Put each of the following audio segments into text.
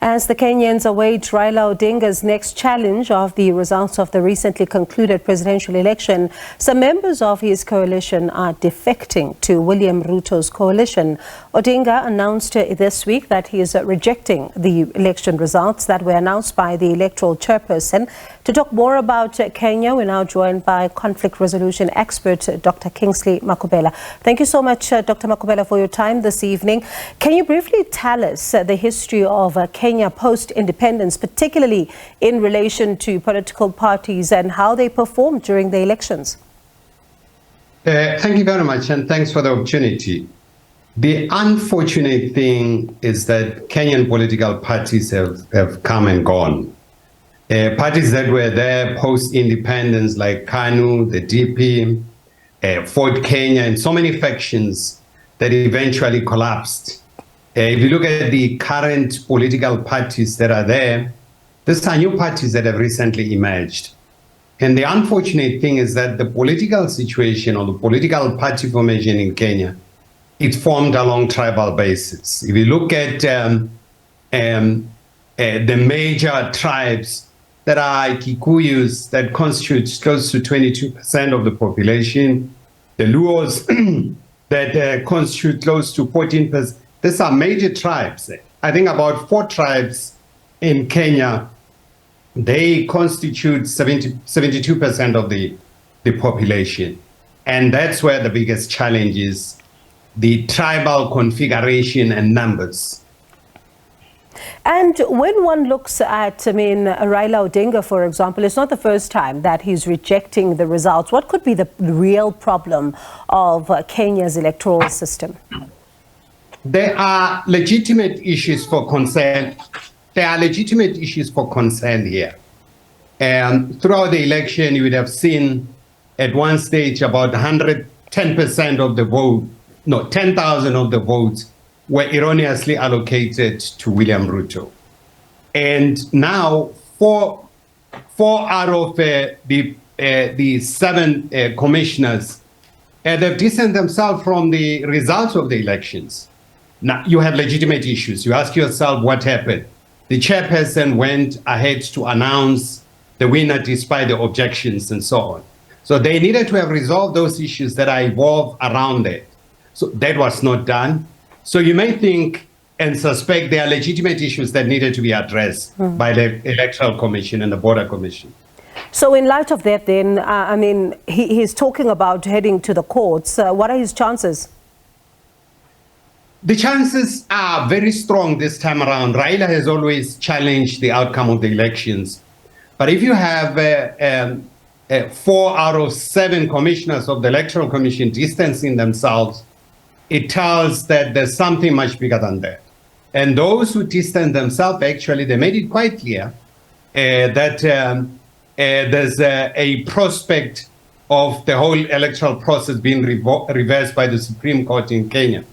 As the Kenyans await Raila Odinga's next challenge of the results of the recently concluded presidential election, some members of his coalition are defecting to William Ruto's coalition. Odinga announced this week that he is rejecting the election results that were announced by the electoral chairperson. To talk more about Kenya, we're now joined by conflict resolution expert Dr. Kingsley Makhubela. Thank you so much, Dr. Makhubela, for your time this evening. Can you briefly tell us the history of Kenya post-independence, particularly in relation to political parties and how they performed during the elections? Thank you very much, and thanks for the opportunity. The unfortunate thing is that Kenyan political parties have come and gone. Parties that were there post-independence, like KANU, the DP, Ford Kenya, and so many factions that eventually collapsed. If you look at the current political parties that are there, these are new parties that have recently emerged. And the unfortunate thing is that the political situation or the political party formation in Kenya, it's formed along tribal basis. If you look at the major tribes that are Kikuyus, that constitutes close to 22% of the population, the Luos that constitute close to 14%. These are major tribes. I think about 4 tribes in Kenya, they constitute 72% of the population. And that's where the biggest challenge is, the tribal configuration and numbers. And when one looks at, Raila Odinga, for example, it's not the first time that he's rejecting the results. What could be the real problem of Kenya's electoral system? There are legitimate issues for concern. There are legitimate issues for concern here. And throughout the election, you would have seen at one stage about 110% of the vote, 10,000 of the votes were erroneously allocated to William Ruto. And now, four out of the 7 commissioners, they've distanced themselves from the results of the elections. Now, you have legitimate issues. You ask yourself what happened. The chairperson went ahead to announce the winner despite the objections and so on. So they needed to have resolved those issues that are involved around it. So that was not done. So you may think and suspect there are legitimate issues that needed to be addressed by the Electoral Commission and the Border Commission. So in light of that then, he's talking about heading to the courts. What are his chances? The chances are very strong this time around. Raila has always challenged the outcome of the elections. But if you have 4 out of 7 commissioners of the Electoral Commission distancing themselves, it tells that there's something much bigger than that. And those who distance themselves, actually, they made it quite clear that there's a prospect of the whole electoral process being reversed by the Supreme Court in Kenya.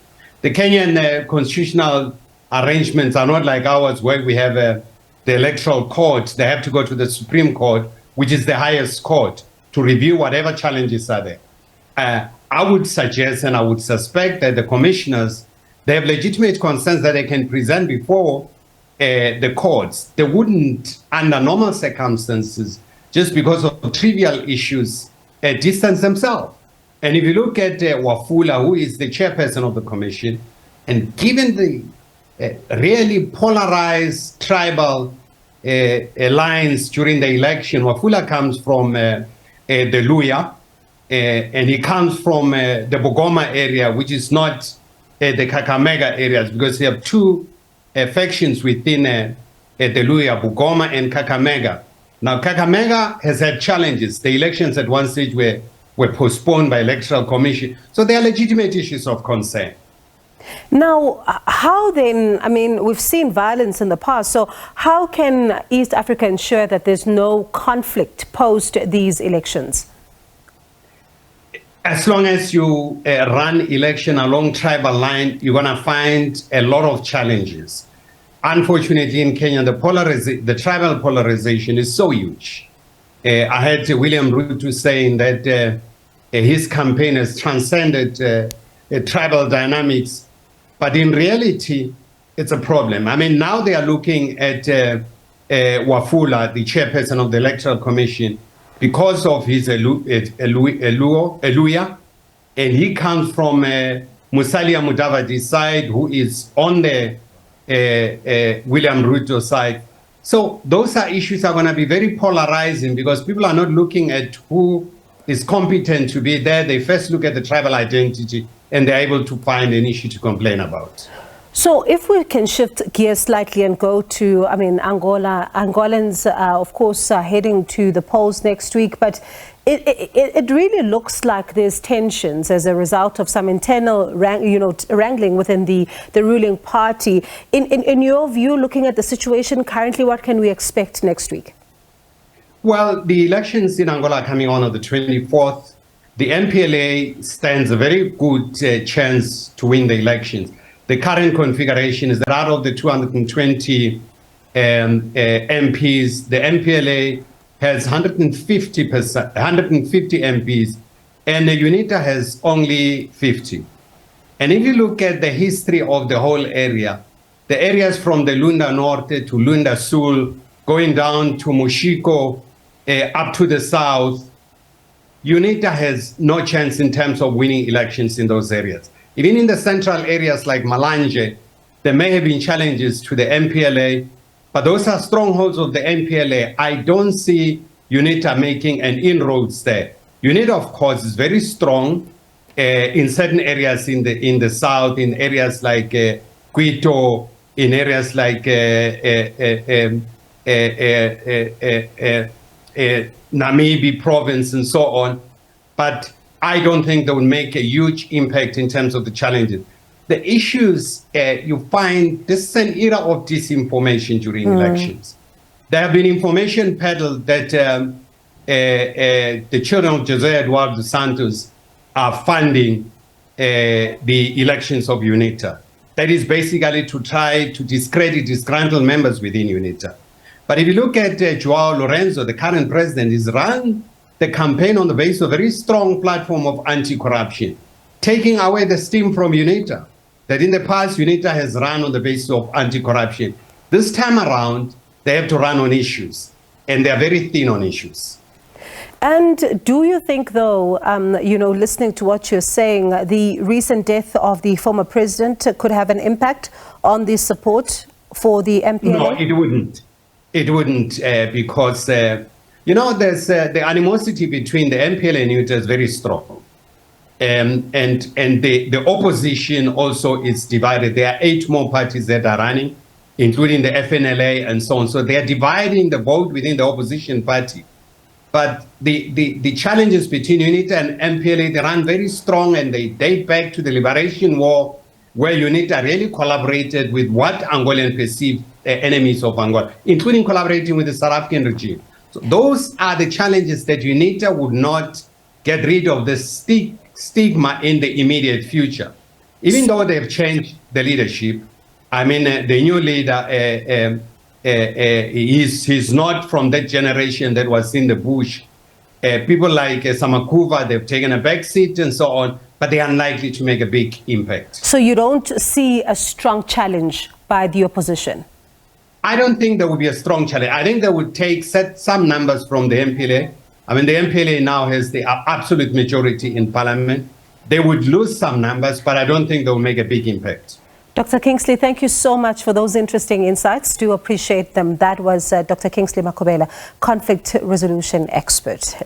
The Kenyan constitutional arrangements are not like ours, where we have the electoral court. They have to go to the Supreme Court, which is the highest court, to review whatever challenges are there. I would suggest and I would suspect that the commissioners, they have legitimate concerns that they can present before the courts. They wouldn't, under normal circumstances, just because of trivial issues, distance themselves. And if you look at Wafula, who is the chairperson of the commission, and given the really polarized tribal lines during the election, Wafula comes from the Luya, and he comes from the Bugoma area, which is not the Kakamega areas, because they have 2 factions within the Luya, Bugoma and Kakamega. Now, Kakamega has had challenges. The elections at one stage were postponed by Electoral Commission. So there are legitimate issues of concern. Now, how then, we've seen violence in the past, so how can East Africa ensure that there's no conflict post these elections? As long as you run election along tribal line, you're going to find a lot of challenges. Unfortunately, in Kenya, the tribal polarization is so huge. I heard William Ruto saying that his campaign has transcended tribal dynamics. But in reality, it's a problem. I mean, now they are looking at Wafula, the chairperson of the Electoral Commission, because of his Eluya, and he comes from Musalia Mudavadi's side, who is on the William Ruto side. So those are issues that are going to be very polarizing because people are not looking at who is competent to be there. They first look at the tribal identity and they're able to find an issue to complain about. So if we can shift gears slightly and go to, Angolans, of course, are heading to the polls next week, but it really looks like there's tensions as a result of some internal wrangling within the ruling party. In your view, looking at the situation currently, what can we expect next week? Well, the elections in Angola are coming on the 24th. The MPLA stands a very good chance to win the elections. The current configuration is that out of the 220 MPs, the MPLA has 150 MPs, and the UNITA has only 50. And if you look at the history of the whole area, the areas from the Lunda Norte to Lunda Sul, going down to Moshiko, up to the south, UNITA has no chance in terms of winning elections in those areas. Even in the central areas like Malanje, there may have been challenges to the MPLA, but those are strongholds of the MPLA. I don't see UNITA making an inroads there. UNITA, of course, is very strong in certain areas in the south, in areas like Quito, in areas like Namibi province and so on. But I don't think they will make a huge impact in terms of the challenges. The issues, you find this is an era of disinformation during elections. There have been information peddled that the children of Jose Eduardo Santos are funding the elections of UNITA. That is basically to try to discredit disgruntled members within UNITA. But if you look at Joao Lorenzo, the current president, is run the campaign on the basis of a very strong platform of anti-corruption, taking away the steam from UNITA, that in the past UNITA has run on the basis of anti-corruption. This time around, they have to run on issues, and they are very thin on issues. And do you think, though, listening to what you're saying, the recent death of the former president could have an impact on the support for the MPLA? No, it wouldn't. It wouldn't because there's the animosity between the MPLA and UNITA is very strong. And the opposition also is divided. There are 8 more parties that are running, including the FNLA and so on. So they are dividing the vote within the opposition party. But the challenges between UNITA and MPLA, they run very strong and they date back to the Liberation War, where UNITA really collaborated with what Angolan perceived enemies of Angola, including collaborating with the South African regime. So those are the challenges that UNITA would not get rid of the stigma in the immediate future. Even though they've changed the leadership, I mean, the new leader, he's not from that generation that was in the bush. People like Samakuva, they've taken a back seat and so on, but they are unlikely to make a big impact. So you don't see a strong challenge by the opposition? I don't think there would be a strong challenge. I think they would set some numbers from the MPLA. I mean, the MPLA now has the absolute majority in parliament. They would lose some numbers, but I don't think they will make a big impact. Dr. Kingsley, thank you so much for those interesting insights. Do appreciate them. That was Dr. Kingsley Makhubela, conflict resolution expert.